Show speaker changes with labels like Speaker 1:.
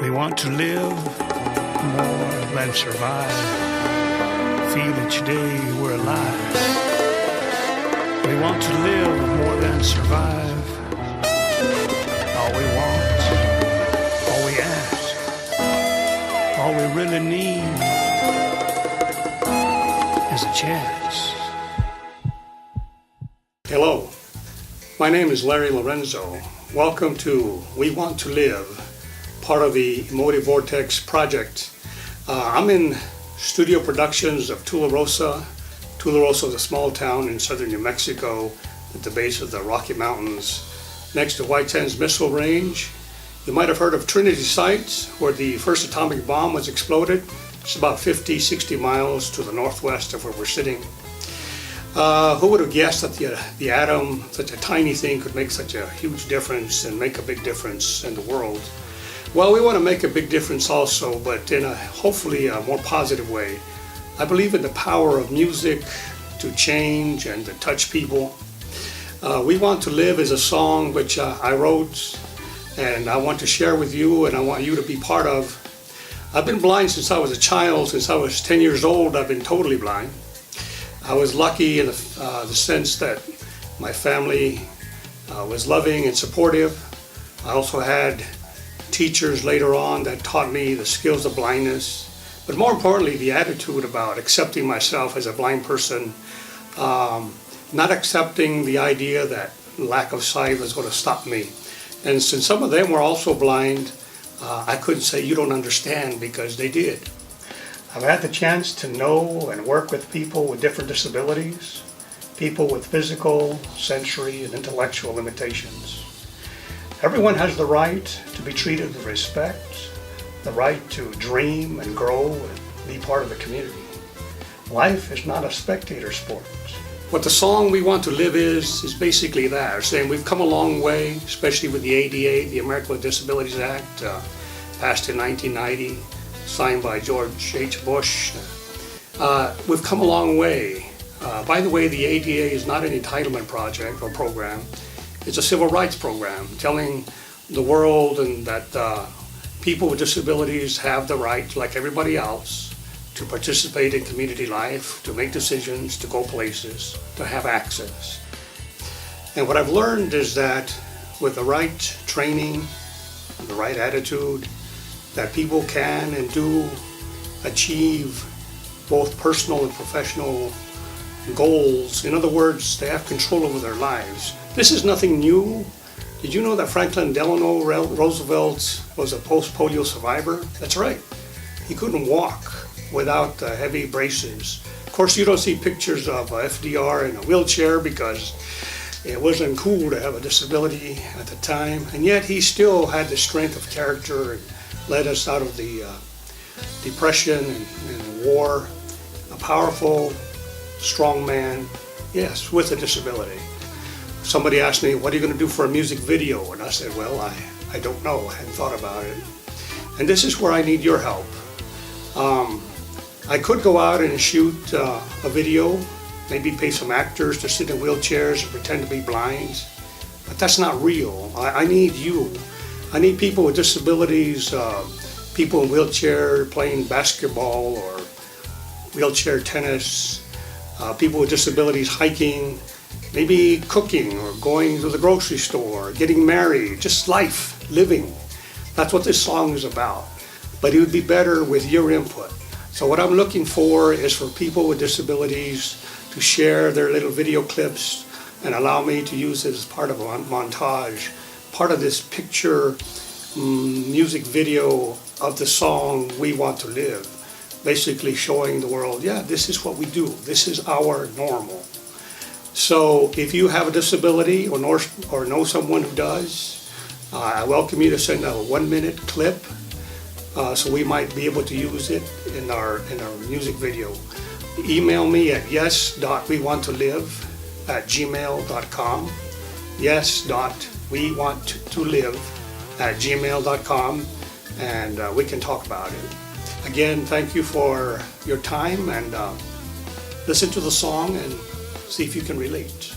Speaker 1: We want to live more than survive. Feel each day we're alive. We want to live more than survive. All we want, all we ask, all we really need is a chance.
Speaker 2: Hello, my name is Larry Lorenzo. Welcome to We Want to Live, part of the Emotive Vortex project. I'm in studio productions of Tularosa. Tularosa is a small town in southern New Mexico at the base of the Rocky Mountains, next to White Sands Missile Range. You might have heard of Trinity Site, where the first atomic bomb was exploded. It's about 50, 60 miles to the northwest of where we're sitting. Who would have guessed that the atom, such a tiny thing, could make such a huge difference and make a big difference in the world? Well, we want to make a big difference also, but in a hopefully a more positive way. I believe in the power of music to change and to touch people. We Want to Live is a song which I wrote and I want to share with you and I want you to be part of. I've been blind since I was a child. Since I was 10 years old, I've been totally blind. I was lucky in the sense that my family was loving and supportive. I also had teachers later on that taught me the skills of blindness, but more importantly, the attitude about accepting myself as a blind person, not accepting the idea that lack of sight was going to stop me. And since some of them were also blind, I couldn't say you don't understand because they did. I've had the chance to know and work with people with different disabilities, people with physical, sensory, and intellectual limitations. Everyone has the right to be treated with respect, the right to dream and grow and be part of the community. Life is not a spectator sport. What the song We Want to Live is basically that, saying we've come a long way, especially with the ADA, the American with Disabilities Act, passed in 1990. Signed by George H. Bush. We've come a long way. By the way, the ADA is not an entitlement project or program. It's a civil rights program telling the world and that people with disabilities have the right, like everybody else, to participate in community life, to make decisions, to go places, to have access. And what I've learned is that with the right training, the right attitude, that people can and do achieve both personal and professional goals. In other words, they have control over their lives. This is nothing new. Did you know that Franklin Delano Roosevelt was a post-polio survivor? That's right. He couldn't walk without heavy braces. Of course, you don't see pictures of FDR in a wheelchair because it wasn't cool to have a disability at the time, and yet he still had the strength of character and led us out of the depression and war. A powerful, strong man, yes, with a disability. Somebody asked me, what are you going to do for a music video? And I said, well, I don't know. I hadn't thought about it. And this is where I need your help. I could go out and shoot a video, maybe pay some actors to sit in wheelchairs and pretend to be blind, but that's not real. I need you. I need people with disabilities, people in wheelchair playing basketball or wheelchair tennis, people with disabilities hiking, maybe cooking or going to the grocery store, getting married, just life, living. That's what this song is about. But it would be better with your input. So what I'm looking for is for people with disabilities to share their little video clips and allow me to use it as part of a montage, part of this picture music video of the song We Want to Live, basically showing the world, yeah, this is what we do. This is our normal. So if you have a disability or know someone who does, I welcome you to send a 1-minute clip so we might be able to use it in our music video. Email me at yes.wewanttolive@gmail.com. yes.wewanttolive@gmail.com, and we can talk about it. Again, thank you for your time, and listen to the song and see if you can relate.